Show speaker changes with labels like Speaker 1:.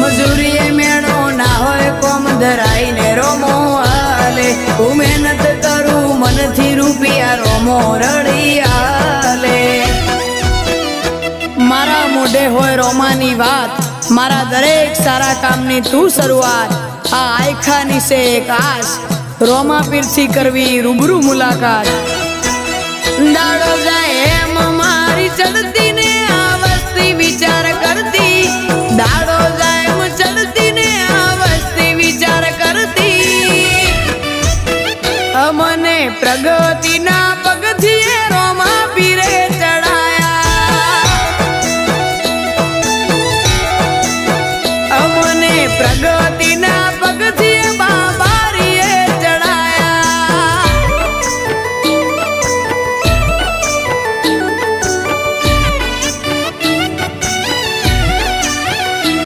Speaker 1: મજૂરીએ મેળો ના હોય કોમ ધરાઈને રોમો હાલે હું મહેનત કરું મનથી રૂપિયા રોમો રડી હાલે મારા મોઢે હોય રોમાની વાત મારા દરેક સારા કામની તું શરૂઆત આ આયખાની છે એક આશ રોમા પીરથી કરવી રૂબરૂ મુલાકાત દાડો જાય એમ મારી ચડતી ને આ વસ્તી વિચાર કરતી દાડો જાય એમ ચડતી ને આ વસ્તી વિચાર કરતી અમને પ્રગતિના પગથિયે રોમા પીરે ચડાયા અમને પ્રગતિ